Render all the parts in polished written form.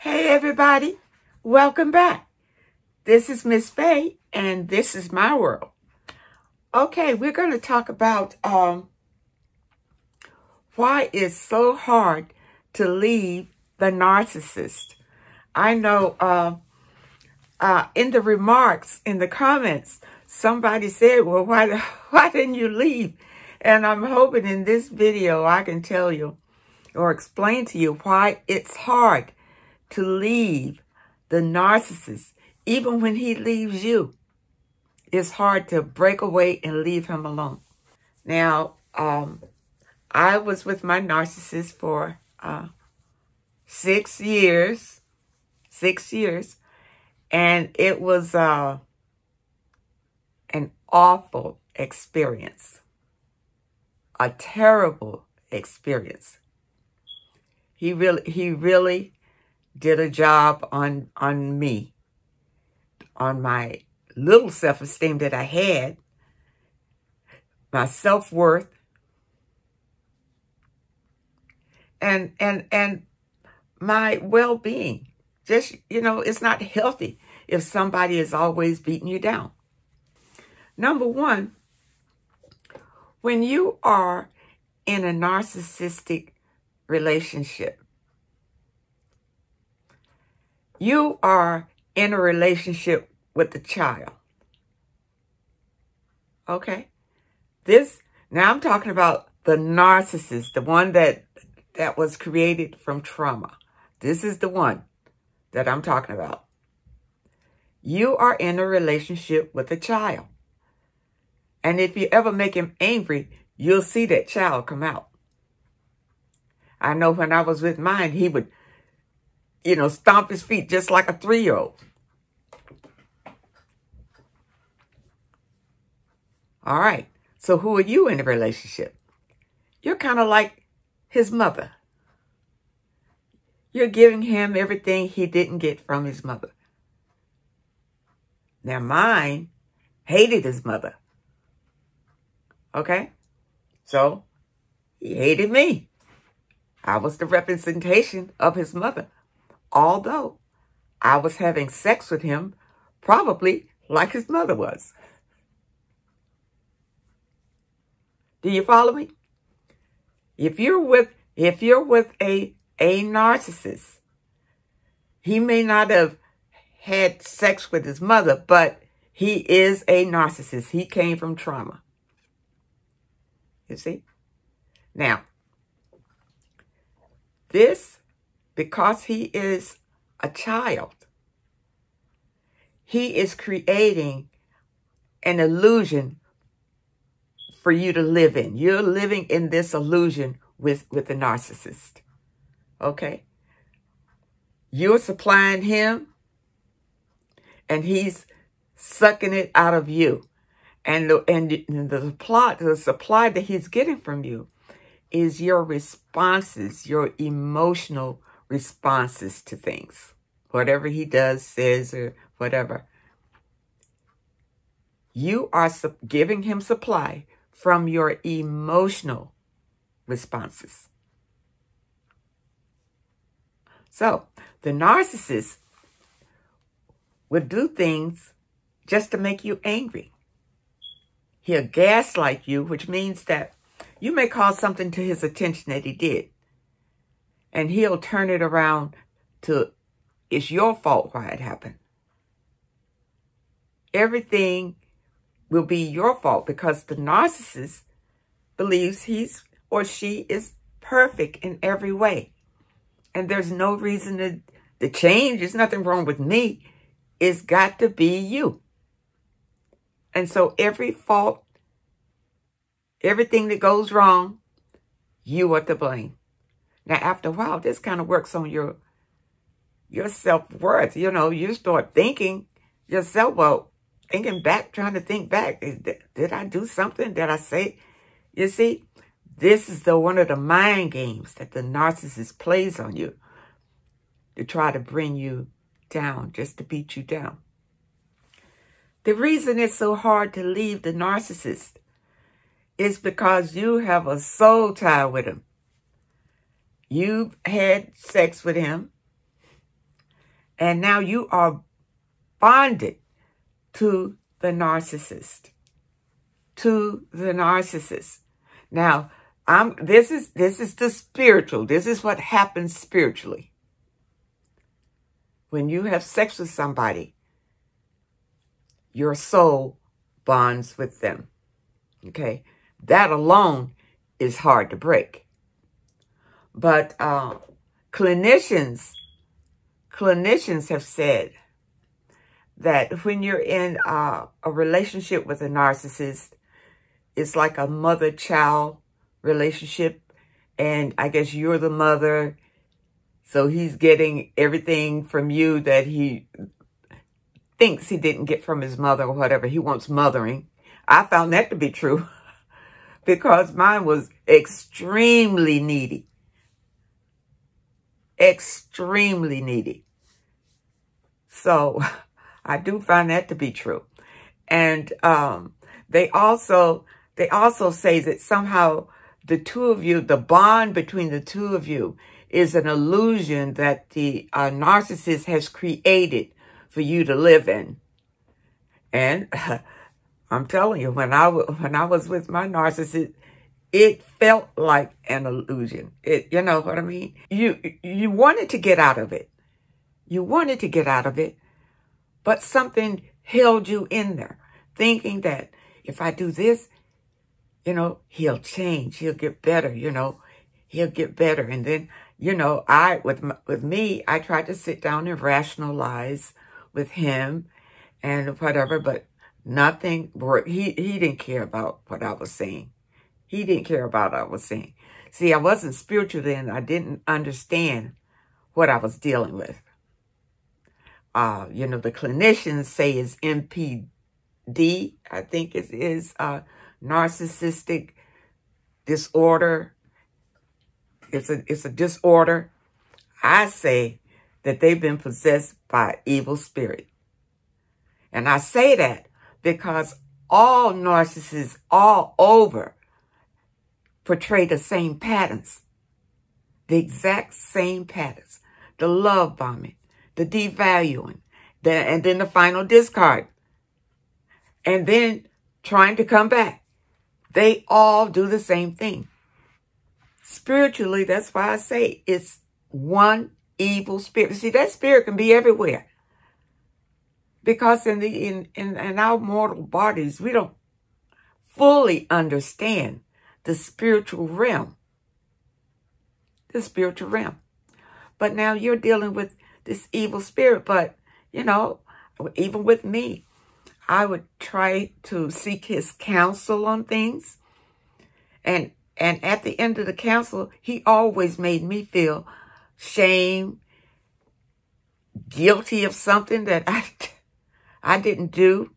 Hey everybody, welcome back. This is Miss Faye and this is my world. Okay, we're going to talk about why it's so hard to leave the narcissist. I know in the remarks, in the comments, somebody said, well, why didn't you leave? And I'm hoping in this video I can tell you or explain to you why it's hard to leave the narcissist. Even when he leaves you, it's hard to break away and leave him alone. Now, I was with my narcissist for 6 years. 6 years. And it was an awful experience. A terrible experience. He really did a job on me, on my little self-esteem that I had, my self-worth, and my well-being. Just, you know, it's not healthy if somebody is always beating you down. Number one, when you are in a narcissistic relationship, you are in a relationship with the child. Okay? Now I'm talking about the narcissist, the one that was created from trauma. This is the one that I'm talking about. You are in a relationship with a child. And if you ever make him angry, you'll see that child come out. I know when I was with mine, he would, you know, stomp his feet just like a 3-year-old. All right. So who are you in a relationship? You're kind of like his mother. You're giving him everything he didn't get from his mother. Now mine hated his mother. Okay? So he hated me. I was the representation of his mother. Although I was having sex with him probably like his mother was. Do you follow me? If you're with a narcissist, he may not have had sex with his mother, but he is a narcissist. He came from trauma. You see? Now, because he is a child, he is creating an illusion for you to live in. You're living in this illusion with the narcissist. Okay? You're supplying him, and he's sucking it out of you. And the supply that he's getting from you is your responses, your emotional responses to things. Whatever he does, says, or whatever. You are giving him supply from your emotional responses. So, the narcissist would do things just to make you angry. He'll gaslight you, which means that you may call something to his attention that he did. And he'll turn it around to, it's your fault why it happened. Everything will be your fault because the narcissist believes he's or she is perfect in every way. And there's no reason to change. There's nothing wrong with me. It's got to be you. And so every fault, everything that goes wrong, you are to blame. Now, after a while, this kind of works on your self-worth. You know, you start thinking yourself, well, thinking back, trying to think back. Did I do something? Did I say? You see, this is one of the mind games that the narcissist plays on you to try to bring you down, just to beat you down. The reason it's so hard to leave the narcissist is because you have a soul tie with him. You've had sex with him. And now you are bonded to the narcissist. To the narcissist. Now, this is the spiritual. This is what happens spiritually. When you have sex with somebody, your soul bonds with them. Okay? That alone is hard to break. But clinicians have said that when you're in a relationship with a narcissist, it's like a mother-child relationship. And I guess you're the mother, so he's getting everything from you that he thinks he didn't get from his mother or whatever. He wants mothering. I found that to be true because mine was extremely needy. Extremely needy. So I do find that to be true. And they also say that somehow the two of you, the bond between the two of you is an illusion that the narcissist has created for you to live in. And I'm telling you, when I was with my narcissist, it felt like an illusion. You know what I mean? You wanted to get out of it. You wanted to get out of it, but something held you in there, thinking that if I do this, you know, he'll change, he'll get better, you know, he'll get better. And then, you know, with me, I tried to sit down and rationalize with him and whatever, but nothing worked. He didn't care about what I was saying. He didn't care about what I was saying. See, I wasn't spiritual then. I didn't understand what I was dealing with. You know, the clinicians say it's NPD, I think it is narcissistic disorder. It's a disorder. I say that they've been possessed by evil spirit. And I say that because all narcissists all over portray the same patterns. The exact same patterns. The love bombing, the devaluing, and then the final discard. And then trying to come back. They all do the same thing. Spiritually, that's why I say it's one evil spirit. See, that spirit can be everywhere. Because in our mortal bodies, we don't fully understand the spiritual realm. The spiritual realm. But now you're dealing with this evil spirit. But, you know, even with me, I would try to seek his counsel on things. And at the end of the counsel, he always made me feel shame, guilty of something that I didn't do.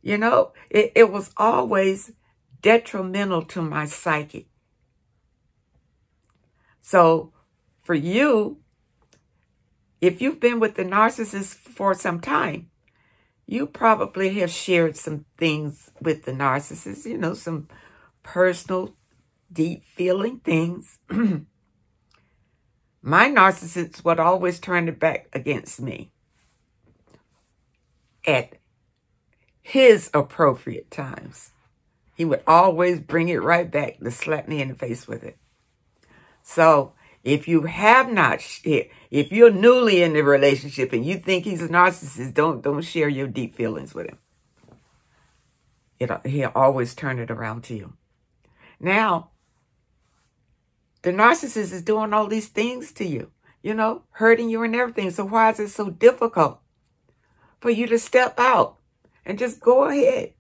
You know, it was always detrimental to my psyche. So for you, if you've been with the narcissist for some time, you probably have shared some things with the narcissist, you know, some personal, deep feeling things. My narcissist would always turn it back against me at his appropriate times. He would always bring it right back to slap me in the face with it. So if you have not, if you're newly in the relationship and you think he's a narcissist, don't share your deep feelings with him. He'll always turn it around to you. Now, the narcissist is doing all these things to you, you know, hurting you and everything. So why is it so difficult for you to step out and just go ahead?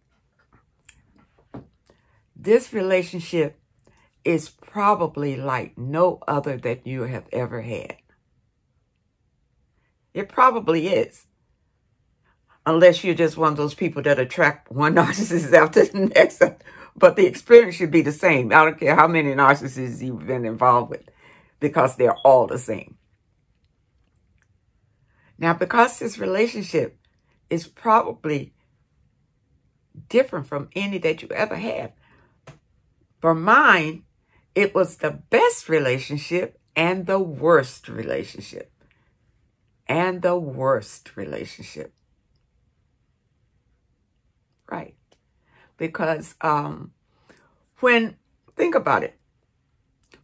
This relationship is probably like no other that you have ever had. It probably is. Unless you're just one of those people that attract one narcissist after the next. But the experience should be the same. I don't care how many narcissists you've been involved with, because they're all the same. Now, because this relationship is probably different from any that you ever had, for mine, it was the best relationship and the worst relationship. and the worst relationship. Right. Because think about it.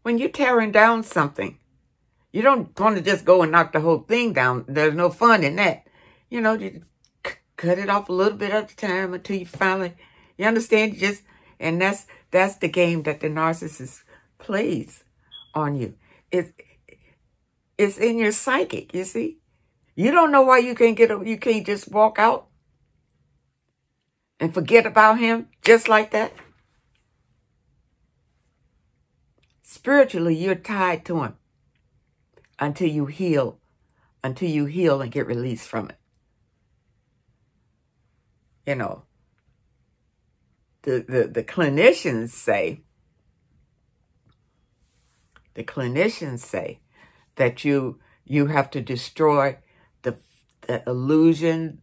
When you're tearing down something, you don't want to just go and knock the whole thing down. There's no fun in that. You know, you cut it off a little bit at a time until you finally, you understand? And that's the game that the narcissist plays on you. It's in your psychic, you see? You don't know why you can't just walk out and forget about him just like that. Spiritually, you're tied to him until you heal and get released from it. You know, the clinicians say that you have to destroy the illusion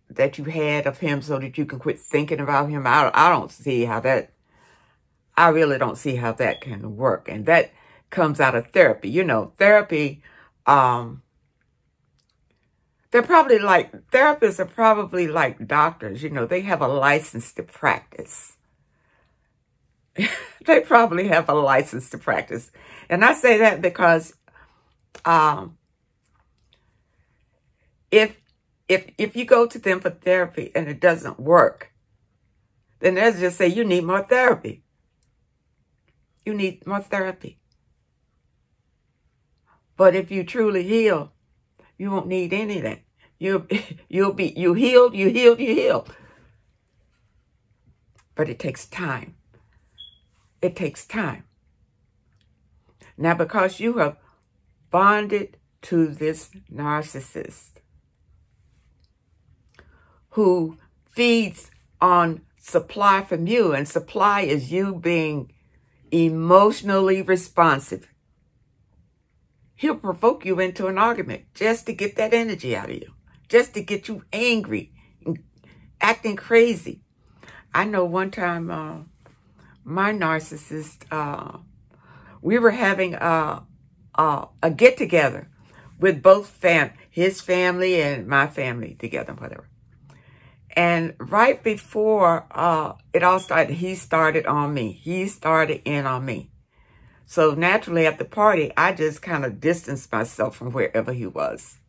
that you had of him so that you can quit thinking about him. I don't see how that, I really don't see how that can work. And that comes out of therapy. You know, therapy, therapists are probably like doctors. You know, they have a license to practice. They probably have a license to practice. And I say that because if you go to them for therapy and it doesn't work, then they'll just say, you need more therapy. You need more therapy. But if you truly heal, you won't need anything. You healed. But it takes time. It takes time. Now, because you have bonded to this narcissist who feeds on supply from you, and supply is you being emotionally responsive, he'll provoke you into an argument just to get that energy out of you, just to get you angry and acting crazy. I know one time my narcissist, we were having a get-together with both his family and my family together, whatever. And right before it all started, he started on me. He started in on me. So naturally at the party, I just kind of distanced myself from wherever he was.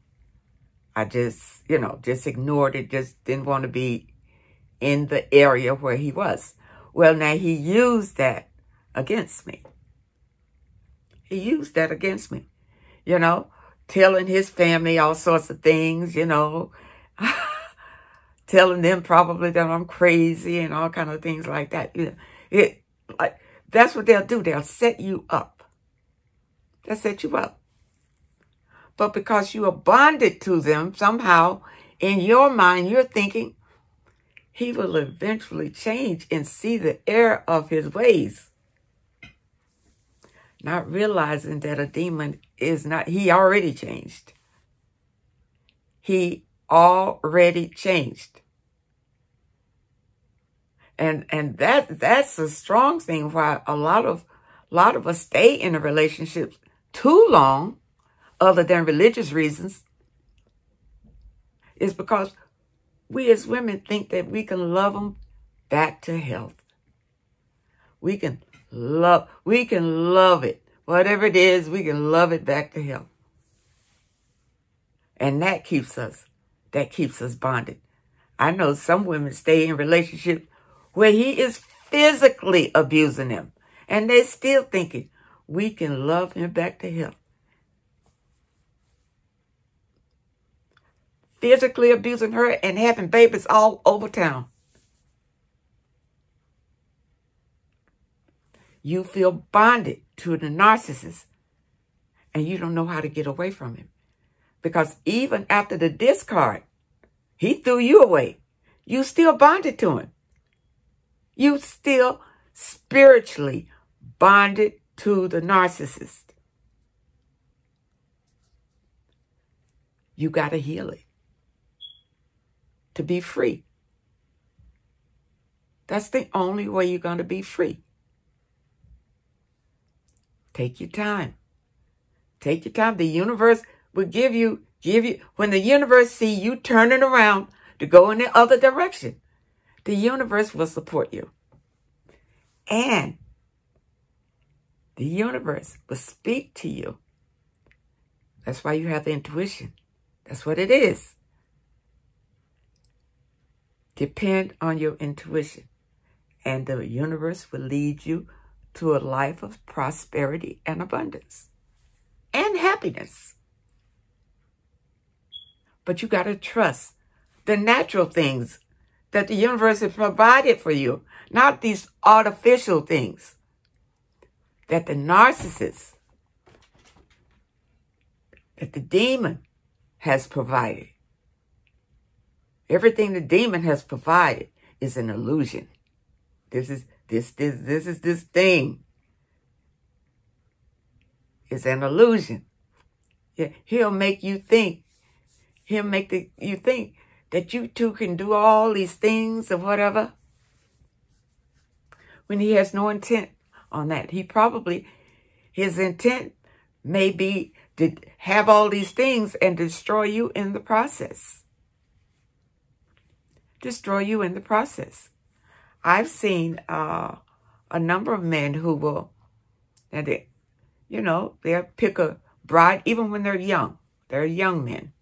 I just, just ignored it, just didn't want to be in the area where he was. Well, now he used that against me. He used that against me, telling his family all sorts of things, telling them probably that I'm crazy and all kind of things like that. That's what they'll do. They'll set you up. They'll set you up. But because you are bonded to them, somehow in your mind, you're thinking he will eventually change and see the error of his ways. Not realizing that a demon is not, he already changed. He already changed. And that's a strong thing why a lot of us stay in a relationship too long, other than religious reasons, is because we as women think that we can love them back to health. We can love it. Whatever it is, we can love it back to health. And that keeps us bonded. I know some women stay in relationships where he is physically abusing them, and they're still thinking, we can love him back to health. Physically abusing her and having babies all over town. You feel bonded to the narcissist, and you don't know how to get away from him. Because even after the discard, he threw you away. You still bonded to him. You still spiritually bonded to the narcissist. You got to heal it to be free. That's the only way you're going to be free. Take your time. Take your time. The universe will give you When the universe see you turning around to go in the other direction, the universe will support you. And the universe will speak to you. That's why you have the intuition. That's what it is. Depend on your intuition. And the universe will lead you to a life of prosperity and abundance. And happiness. But you got to trust the natural things that the universe has provided for you. Not these artificial things that the narcissist, that the demon has provided. Everything the demon has provided is an illusion. This thing is an illusion. Yeah, he'll make you think. He'll make you think that you two can do all these things or whatever, when he has no intent on that. His intent may be to have all these things and destroy you in the process. Destroy you in the process. I've seen a number of men who will, they'll pick a bride even when they're young. They're young men.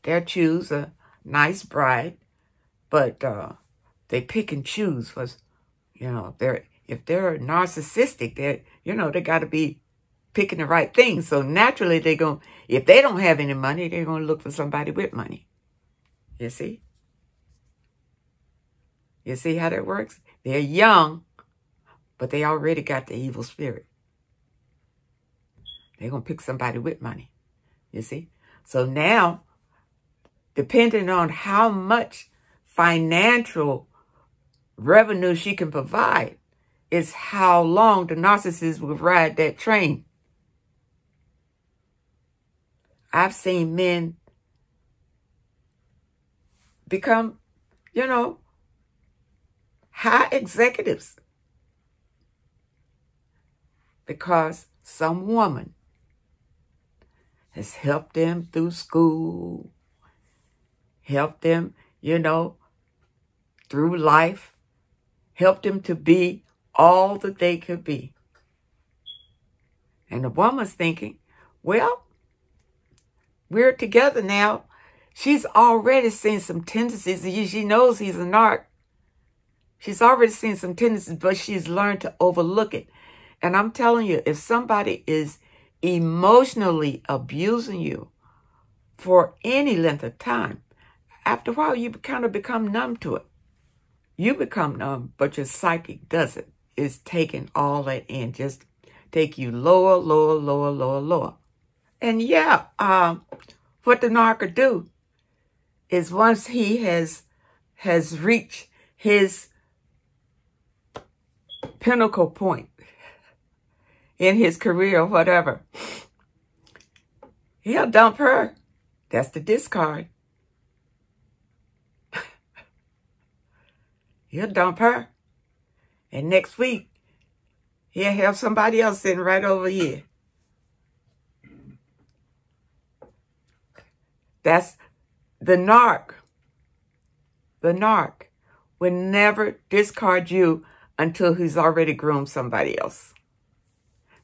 They'll choose a nice bride, but they pick and choose was, if they're narcissistic, they got to be picking the right thing. So naturally, if they don't have any money, they're going to look for somebody with money. You see? You see how that works? They're young, but they already got the evil spirit. They're going to pick somebody with money. You see? So now, depending on how much financial revenue she can provide, is how long the narcissist will ride that train. I've seen men become, high executives because some woman has helped them through school, helped them, through life, helped them to be all that they could be. And the woman's thinking, well, we're together now. She's already seen some tendencies. She knows he's a narc. She's already seen some tendencies, but she's learned to overlook it. And I'm telling you, if somebody is emotionally abusing you for any length of time, after a while, you kind of become numb to it. You become numb, but your psychic doesn't. It's taking all that in. Just take you lower, lower, lower, lower, lower. And yeah, what the narc will do is once he has reached his pinnacle point in his career or whatever, he'll dump her. That's the discard. He'll dump her. And next week, he'll have somebody else sitting right over here. That's the narc. The narc will never discard you until he's already groomed somebody else.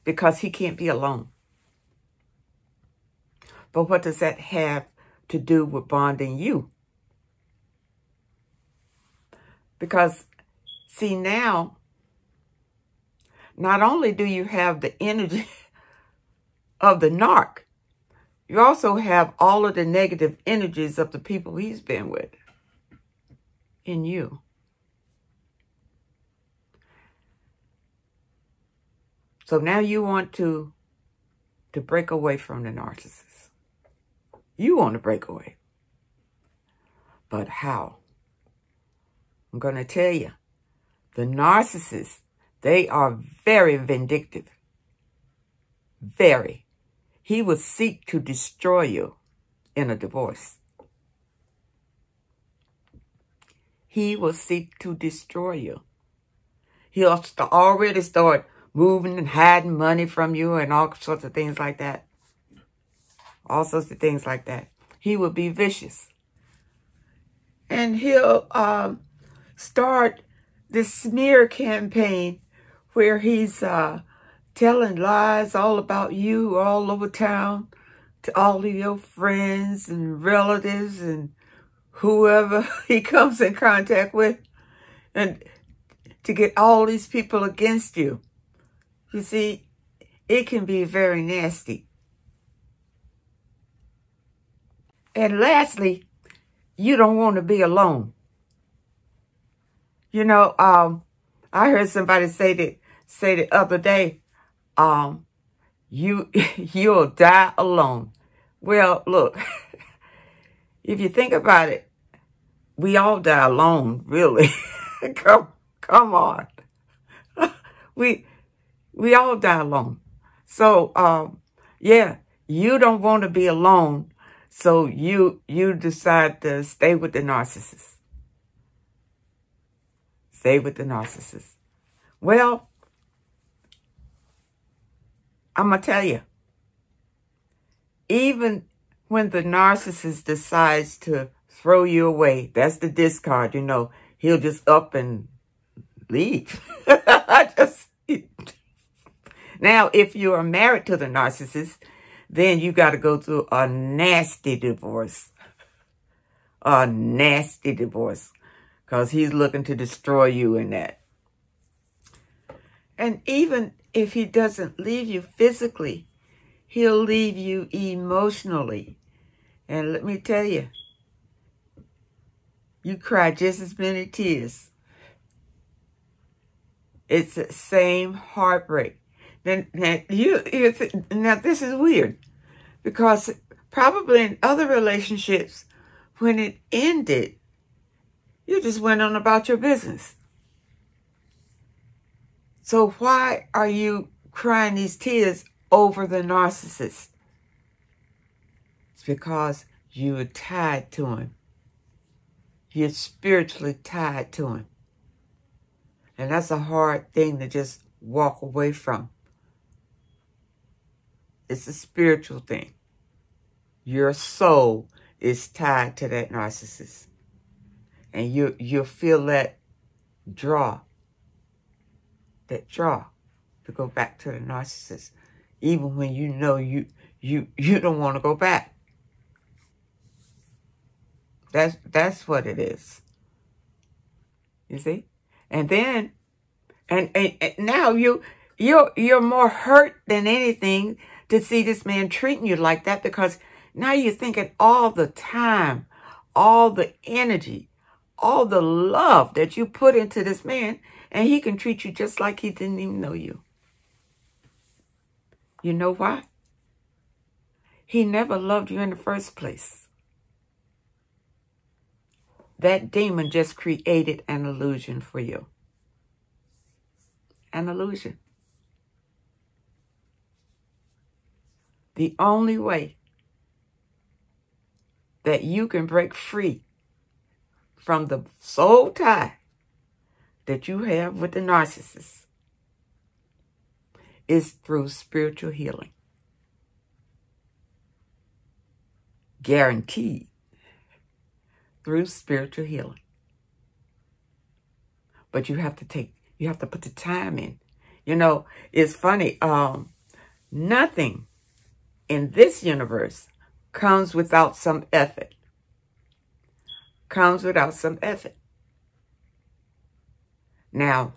Because he can't be alone. But what does that have to do with bonding you? Because, see, now, not only do you have the energy of the narc, you also have all of the negative energies of the people he's been with in you. So now you want to break away from the narcissist. You want to break away. But how? I'm going to tell you. The narcissists, they are very vindictive. Very. He will seek to destroy you in a divorce. He will seek to destroy you. He'll already start moving and hiding money from you and all sorts of things like that. all sorts of things like that. He will be vicious. And he'll start this smear campaign where he's telling lies all about you all over town to all of your friends and relatives and whoever he comes in contact with, and to get all these people against you. You see, it can be very nasty. And lastly, you don't want to be alone. You know, I heard somebody say the other day, you'll die alone. Well, look, if you think about it, we all die alone, really. come on. we all die alone. So, yeah, you don't want to be alone. So you decide to stay with the narcissist. Stay with the narcissist. Well, I'm going to tell you, even when the narcissist decides to throw you away, that's the discard, you know, he'll just up and leave. Now, if you are married to the narcissist, then you got to go through a nasty divorce. A nasty divorce. Because he's looking to destroy you in that. And even if he doesn't leave you physically, he'll leave you emotionally. And let me tell you, you cry just as many tears. It's the same heartbreak. Now this is weird, because probably in other relationships, when it ended, you just went on about your business. So why are you crying these tears over the narcissist? It's because you are tied to him. You're spiritually tied to him. And that's a hard thing to just walk away from. It's a spiritual thing. Your soul is tied to that narcissist. And you'll feel that draw to go back to the narcissist, even when you know you don't want to go back. That's what it is. You see? And then, and now you're more hurt than anything to see this man treating you like that, because now you're thinking all the time, all the energy, all the love that you put into this man, and he can treat you just like he didn't even know you. You know why? He never loved you in the first place. That demon just created an illusion for you. An illusion. The only way that you can break free from the soul tie that you have with the narcissist is through spiritual healing. Guaranteed. Through spiritual healing. But you have to put the time in. You know, it's funny, nothing in this universe comes without some effort. Comes without some effort. Now,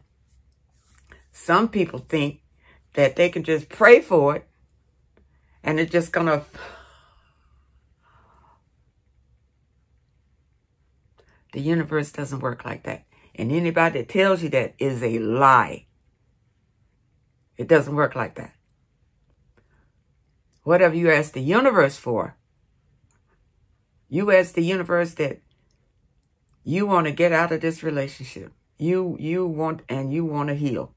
some people think that they can just pray for it and it's just gonna... The universe doesn't work like that. And anybody that tells you that is a lie. It doesn't work like that. Whatever you ask the universe for, you ask the universe that you want to get out of this relationship. You want to heal.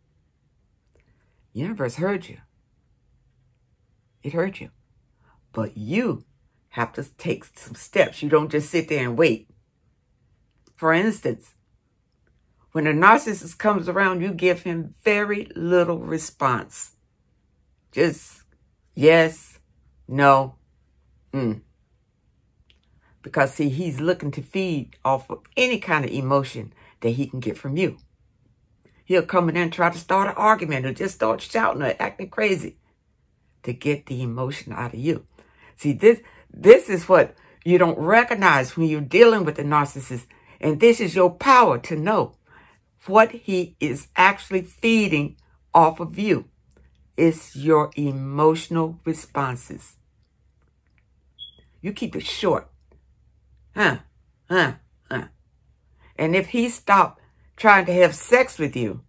The universe heard you. It heard you. But you have to take some steps. You don't just sit there and wait. For instance, when a narcissist comes around, you give him very little response. Just yes, no, Because, see, he's looking to feed off of any kind of emotion that he can get from you. He'll come in and try to start an argument or just start shouting or acting crazy to get the emotion out of you. See, this is what you don't recognize when you're dealing with the narcissist. And this is your power to know what he is actually feeding off of you. It's your emotional responses. You keep it short. And if he stopped trying to have sex with you,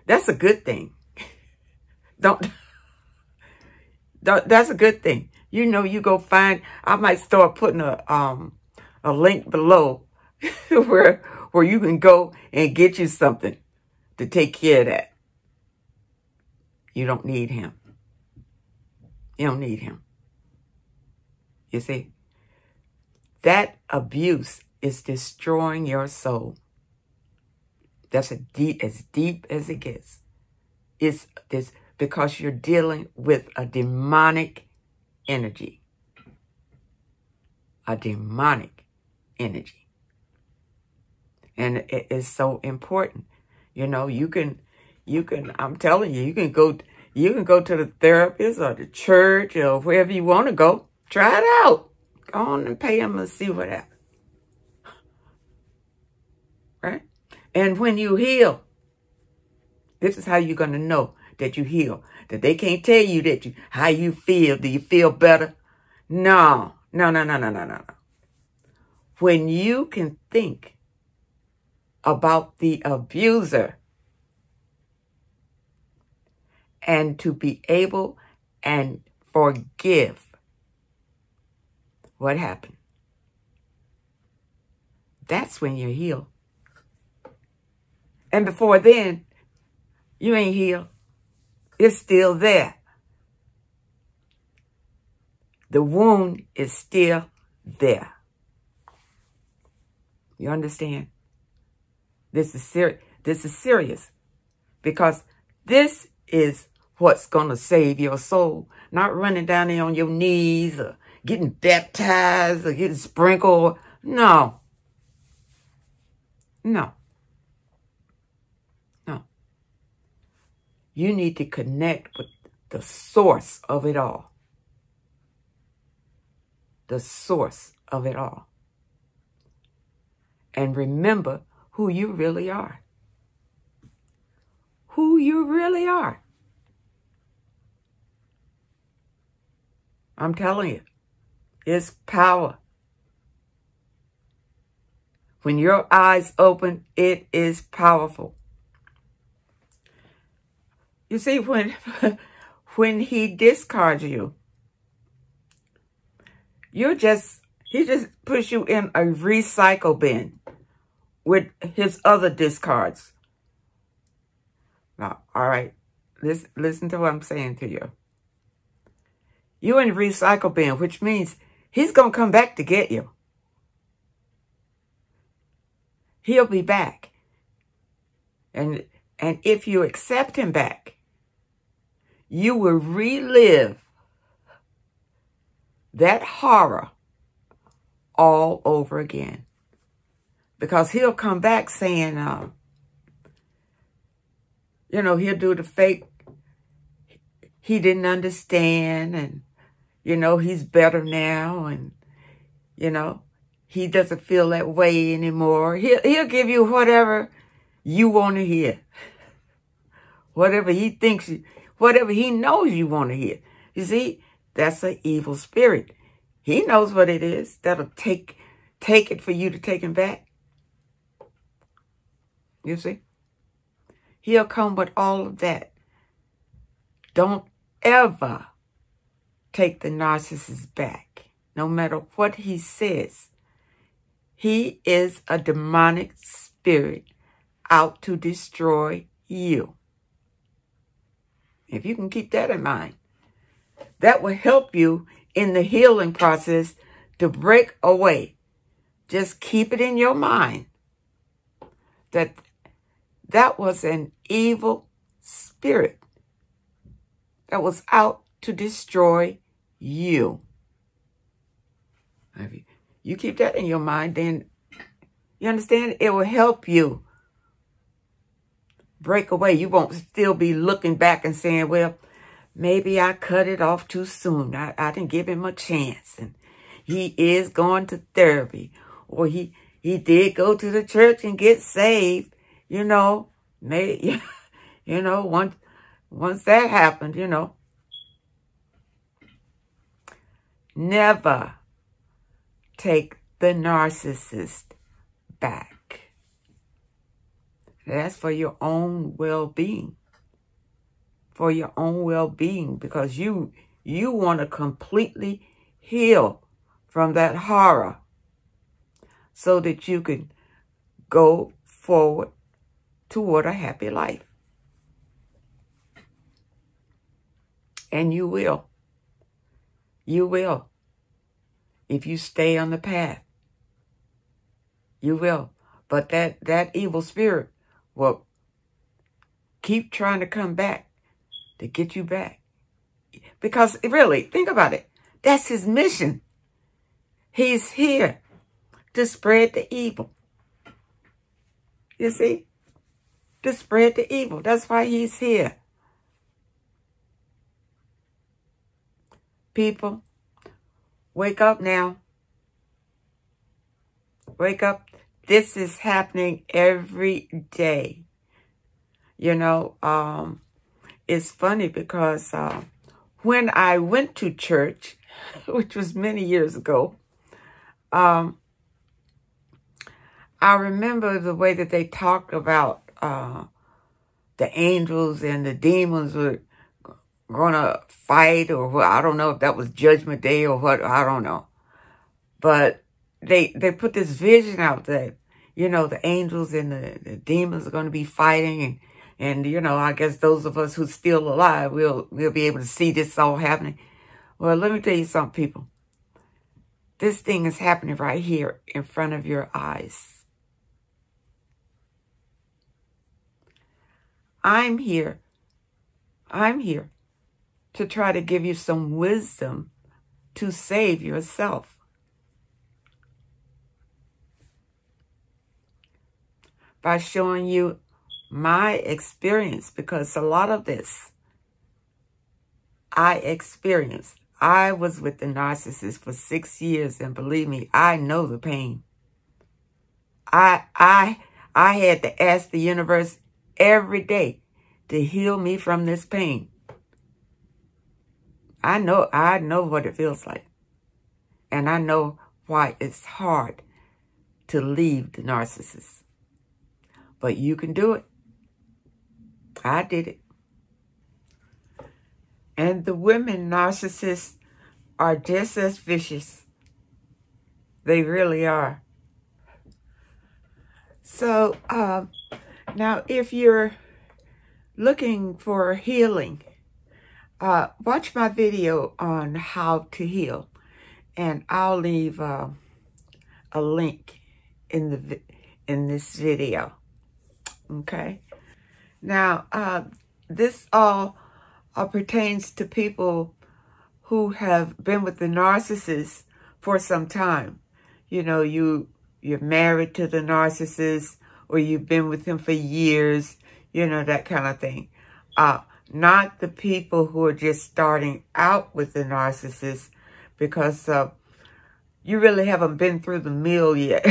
that's a good thing. That's a good thing. You know, you go find, I might start putting a link below where you can go and get you something to take care of that. You don't need him. You don't need him. You see? That abuse is destroying your soul. That's as deep as it gets. It's because you're dealing with a demonic energy. A demonic energy. And it is so important. You know, you can, I'm telling you, you can go to the therapist or the church or wherever you want to go. Try it out. Go on and pay them and see what happens. Right? And when you heal, this is how you're going to know that you heal. That they can't tell you that how you feel. Do you feel better? No. When you can think about the abuser and to be able and forgive, what happened? That's when you're healed. And before then, you ain't healed. It's still there. The wound is still there. You understand? This is serious. This is serious. Because this is what's going to save your soul. Not running down there on your knees or getting baptized or getting sprinkled. No. No. No. You need to connect with the source of it all. The source of it all. And remember who you really are. Who you really are. I'm telling you. It's power. When your eyes open, it is powerful. You see, when he discards you, he just puts you in a recycle bin with his other discards. Now, all right, listen to what I'm saying to you. You're in the recycle bin, which means he's going to come back to get you. He'll be back. And if you accept him back, you will relive that horror all over again. Because he'll come back saying, you know, he'll do the fake, he didn't understand, and, you know, he's better now, and, you know, he doesn't feel that way anymore. He'll give you whatever you want to hear. Whatever he thinks, whatever he knows you want to hear. You see, that's an evil spirit. He knows what it is that'll take it for you to take him back. You see? He'll come with all of that. Don't ever take the narcissist back, no matter what he says. He is a demonic spirit out to destroy you. If you can keep that in mind, that will help you in the healing process to break away. Just keep it in your mind that that was an evil spirit that was out to destroy you. If you keep that in your mind, then you understand it will help you break away. You won't still be looking back and saying, well, maybe I cut it off too soon. I didn't give him a chance. And he is going to therapy. Or he did go to the church and get saved. You know, maybe, you know, once that happened, you know. Never take the narcissist back. That's for your own well-being. For your own well-being, because you want to completely heal from that horror so that you can go forward toward a happy life. And you will. You will. If you stay on the path. You will. But that evil spirit will keep trying to come back to get you back. Because really, think about it. That's his mission. He's here to spread the evil. You see? To spread the evil. That's why he's here. People, wake up now. Wake up. This is happening every day. You know, it's funny because when I went to church, which was many years ago, I remember the way that they talked about the angels and the demons were going to fight, or what. I don't know if that was Judgment Day or what. I don't know. But they put this vision out that, you know, the angels and the demons are going to be fighting. And, you know, I guess those of us who's still alive, we'll be able to see this all happening. Well, let me tell you something, people. This thing is happening right here in front of your eyes. I'm here to try to give you some wisdom to save yourself. By showing you my experience, because a lot of this I experienced. I was with the narcissist for 6 years, and believe me, I know the pain. I had to ask the universe every day to heal me from this pain. I know what it feels like. And I know why it's hard to leave the narcissist. But you can do it. I did it. And the women narcissists are just as vicious. They really are. So, now if you're looking for healing, watch my video on how to heal. And I'll leave a link in this video. Okay? Now, this all pertains to people who have been with the narcissist for some time. You know, you're married to the narcissist, or you've been with him for years, you know, that kind of thing. Not the people who are just starting out with the narcissist, because you really haven't been through the mill yet.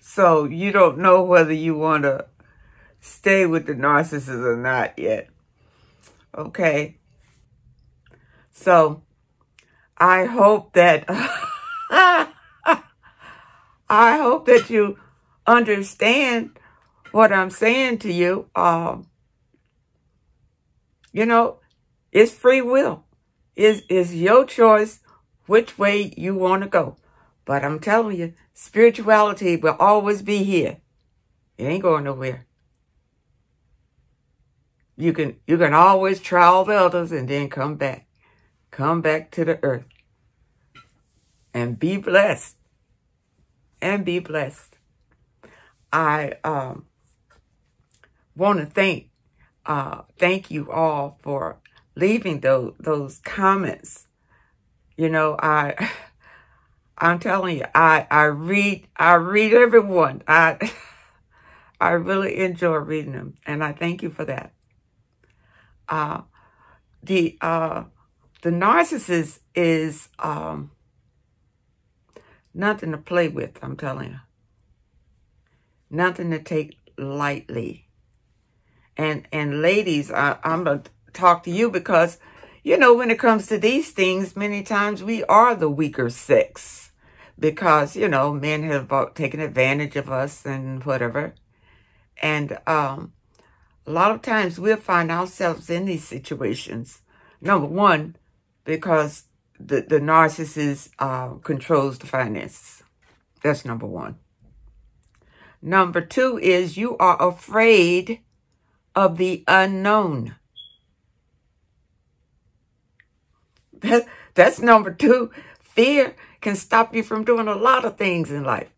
So you don't know whether you want to stay with the narcissist or not yet. Okay. So I hope that you understand what I'm saying to you. You know, it's free will. It's your choice which way you want to go. But I'm telling you, spirituality will always be here. It ain't going nowhere. You can always try all the others and then come back. Come back to the earth. And be blessed. And be blessed. I want to thank you all for leaving those comments. You know, I'm telling you, I read everyone. I really enjoy reading them, and I thank you for that. The narcissist is nothing to play with, I'm telling you. Nothing to take lightly. And ladies, I'm going to talk to you because, you know, when it comes to these things, many times we are the weaker sex. Because, you know, men have taken advantage of us and whatever. And a lot of times we'll find ourselves in these situations. Number one, because the narcissist controls the finances. That's number one. Number two is you are afraid of the unknown. That's number two. Fear can stop you from doing a lot of things in life.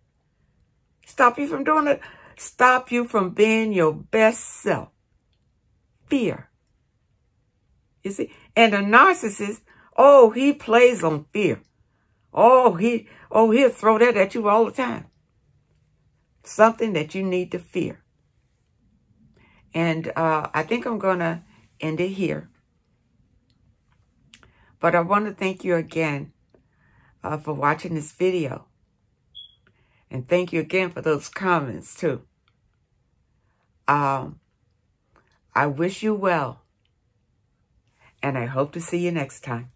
Stop you from doing it. Stop you from being your best self. Fear. You see? And a narcissist, oh, he plays on fear. He'll throw that at you all the time. Something that you need to fear. And I think I'm going to end it here. But I want to thank you again for watching this video. And thank you again for those comments, too. I wish you well. And I hope to see you next time.